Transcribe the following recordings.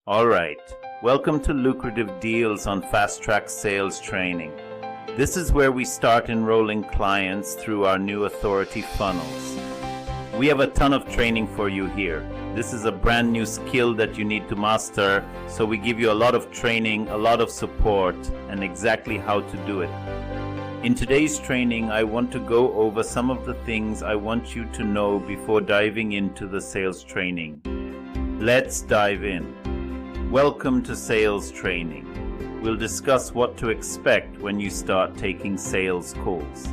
All right, welcome to Lucrative Deals on Fast Track Sales Training. This is where we start enrolling clients through our new authority funnels. We have a ton of training for you here. This is a brand new skill that you need to master, so we give you a lot of training, a lot of support, and exactly how to do it. In today's training, I want to go over some of the things I want you to know before diving into the sales training. Let's dive in. Welcome to sales training. We'll discuss what to expect when you start taking sales calls.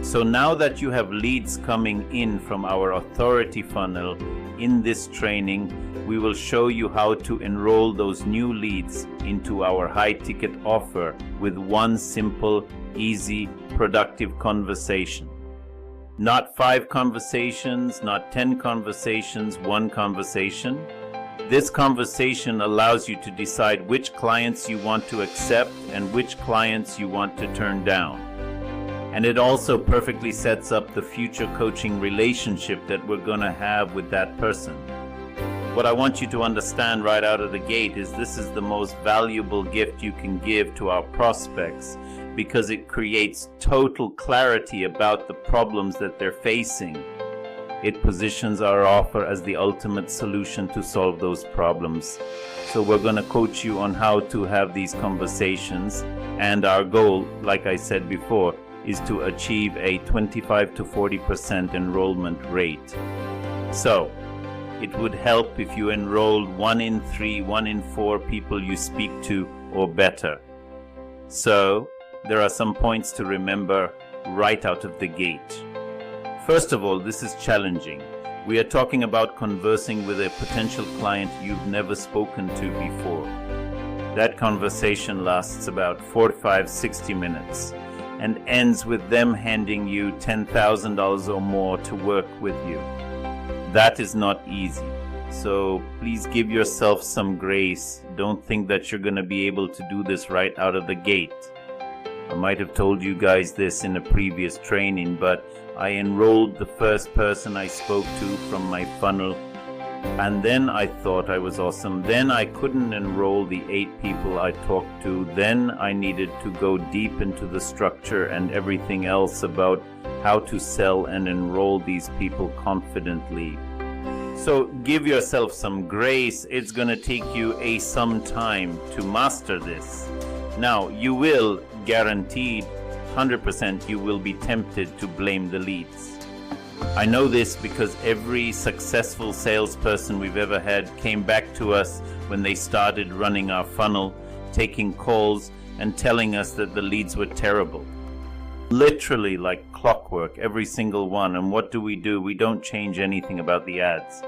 So now that you have leads coming in from our authority funnel, in this training, we will show you how to enroll those new leads into our high-ticket offer with one simple, easy, productive conversation. Not 5 conversations, not 10 conversations, one conversation. This conversation allows you to decide which clients you want to accept and which clients you want to turn down. And it also perfectly sets up the future coaching relationship that we're going to have with that person. What I want you to understand right out of the gate is this is the most valuable gift you can give to our prospects because it creates total clarity about the problems that they're facing. It positions our offer as the ultimate solution to solve those problems. So we're going to coach you on how to have these conversations, and our goal, like I said before, is to achieve a 25 to 40% enrollment rate. So it would help if you enrolled 1 in 3, 1 in 4 people you speak to or better. So there are some points to remember right out of the gate. First of all, this is challenging. We are talking about conversing with a potential client you've never spoken to before. That conversation lasts about 45, 60 minutes and ends with them handing you $10,000 or more to work with you. That is not easy. So please give yourself some grace. Don't think that you're going to be able to do this right out of the gate. I might have told you guys this in a previous training, but I enrolled the first person I spoke to from my funnel, and then I thought I was awesome. Then I couldn't enroll the 8 people I talked to. Then I needed to go deep into the structure and everything else about how to sell and enroll these people confidently. So give yourself some grace. It's going to take you some time to master this. Now, you will, guaranteed, 100% you will be tempted to blame the leads. I know this because every successful salesperson we've ever had came back to us when they started running our funnel, taking calls and telling us that the leads were terrible. Literally like clockwork, every single one. And what do? We don't change anything about the ads.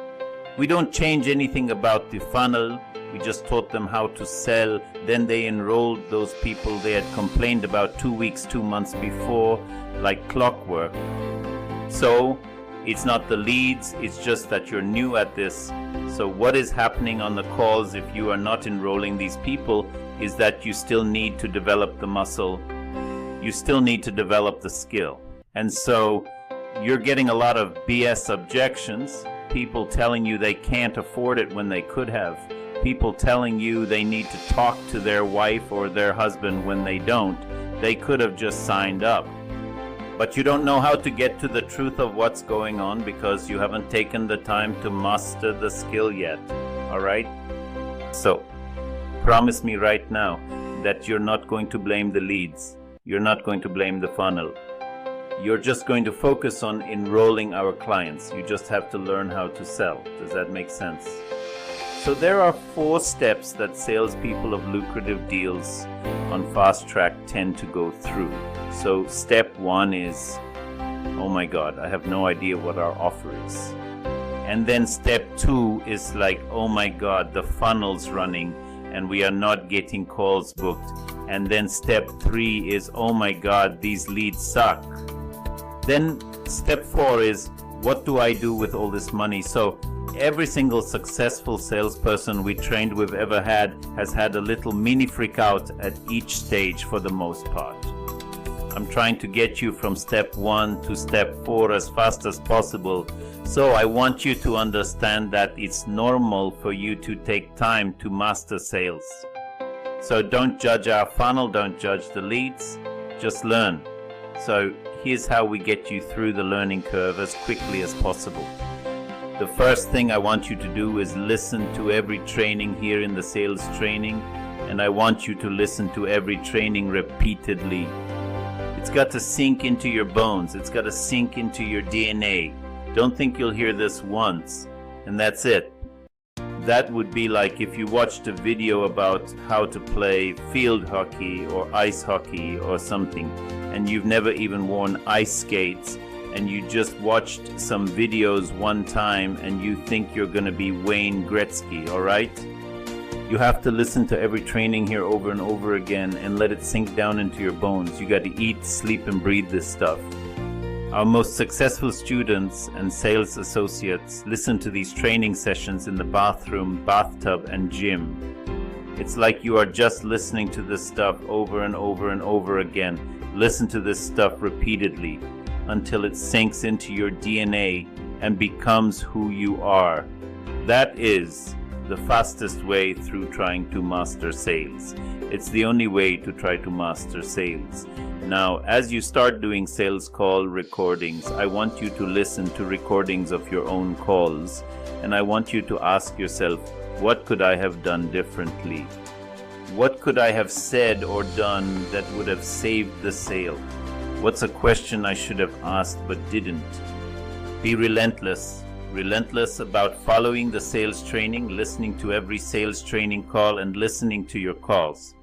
We don't change anything about the funnel. We just taught them how to sell. Then they enrolled those people they had complained about 2 weeks, 2 months before, like clockwork. So it's not the leads, it's just that you're new at this. So what is happening on the calls if you are not enrolling these people is that you still need to develop the muscle. You still need to develop the skill. And so you're getting a lot of BS objections, people telling you they can't afford it when they could have. People telling you they need to talk to their wife or their husband when they don't. They could have just signed up. But you don't know how to get to the truth of what's going on because you haven't taken the time to master the skill yet. All right? So, promise me right now that you're not going to blame the leads. You're not going to blame the funnel. You're just going to focus on enrolling our clients. You just have to learn how to sell. Does that make sense? So there are 4 steps that salespeople of lucrative deals on Fast Track tend to go through. So step 1 is, oh my God, I have no idea what our offer is. And then step 2 is like, oh my God, the funnel's running and we are not getting calls booked. And then step 3 is, oh my God, these leads suck. Then step 4 is, what do I do with all this money? So every single successful salesperson we trained we've ever had has had a little mini freak out at each stage for the most part. I'm trying to get you from step 1 to step 4 as fast as possible. So I want you to understand that it's normal for you to take time to master sales. So don't judge our funnel, don't judge the leads, just learn. So here's how we get you through the learning curve as quickly as possible. The first thing I want you to do is listen to every training here in the sales training, and I want you to listen to every training repeatedly. It's got to sink into your bones, it's got to sink into your DNA. Don't think you'll hear this once, and that's it. That would be like if you watched a video about how to play field hockey or ice hockey or something, and you've never even worn ice skates, and you just watched some videos one time and you think you're gonna be Wayne Gretzky, alright? You have to listen to every training here over and over again and let it sink down into your bones. You got to eat, sleep, and breathe this stuff. Our most successful students and sales associates listen to these training sessions in the bathroom, bathtub, and gym. It's like you are just listening to this stuff over and over and over again. Listen to this stuff repeatedly until it sinks into your DNA and becomes who you are. That is the fastest way through trying to master sales. It's the only way to try to master sales. Now, as you start doing sales call recordings, I want you to listen to recordings of your own calls, and I want you to ask yourself, what could I have done differently? What could I have said or done that would have saved the sale? What's a question I should have asked but didn't? Be relentless. Relentless about following the sales training, listening to every sales training call, and listening to your calls.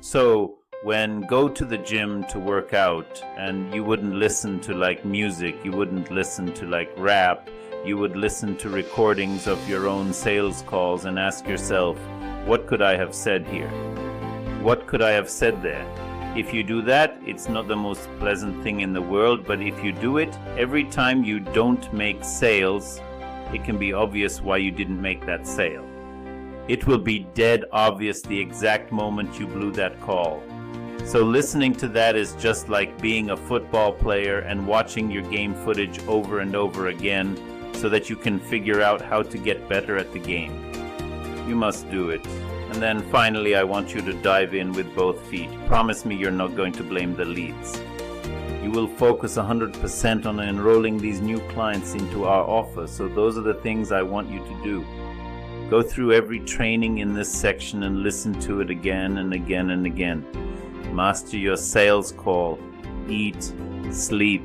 So when go to the gym to work out and you wouldn't listen to like music, you wouldn't listen to like rap, you would listen to recordings of your own sales calls and ask yourself, what could I have said here? What could I have said there? If you do that, it's not the most pleasant thing in the world, but if you do it, every time you don't make sales, it can be obvious why you didn't make that sale. It will be dead obvious the exact moment you blew that call. So listening to that is just like being a football player and watching your game footage over and over again so that you can figure out how to get better at the game. You must do it. And then finally, I want you to dive in with both feet. Promise me you're not going to blame the leads. You will focus 100% on enrolling these new clients into our offer. So those are the things I want you to do. Go through every training in this section and listen to it again and again and again. Master your sales call. Eat, sleep,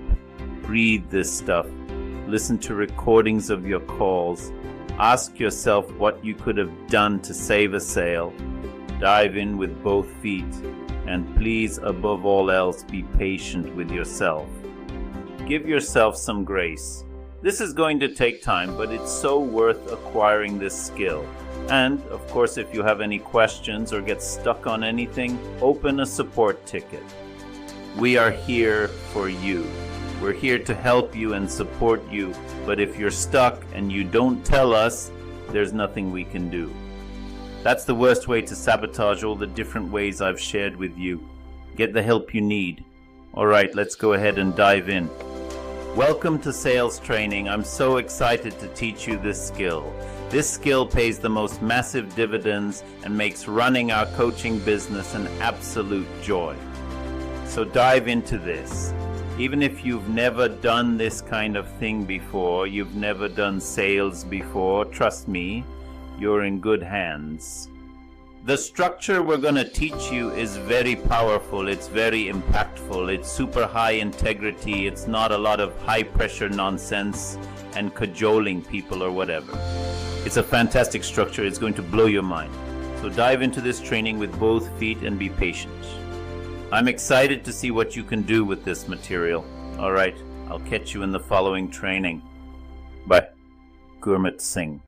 breathe this stuff. Listen to recordings of your calls. Ask yourself what you could have done to save a sale. Dive in with both feet. And please, above all else, be patient with yourself. Give yourself some grace. This is going to take time, but it's so worth acquiring this skill. And, of course, if you have any questions or get stuck on anything, open a support ticket. We are here for you. We're here to help you and support you, but if you're stuck and you don't tell us, there's nothing we can do. That's the worst way to sabotage all the different ways I've shared with you. Get the help you need. Alright, let's go ahead and dive in. Welcome to sales training. I'm so excited to teach you this skill. This skill pays the most massive dividends and makes running our coaching business an absolute joy. So dive into this. Even if you've never done this kind of thing before, you've never done sales before, trust me, you're in good hands. The structure we're going to teach you is very powerful, it's very impactful, it's super high integrity, it's not a lot of high pressure nonsense and cajoling people or whatever. It's a fantastic structure, it's going to blow your mind. So dive into this training with both feet and be patient. I'm excited to see what you can do with this material. Alright, I'll catch you in the following training. Bye. Gurmit Singh.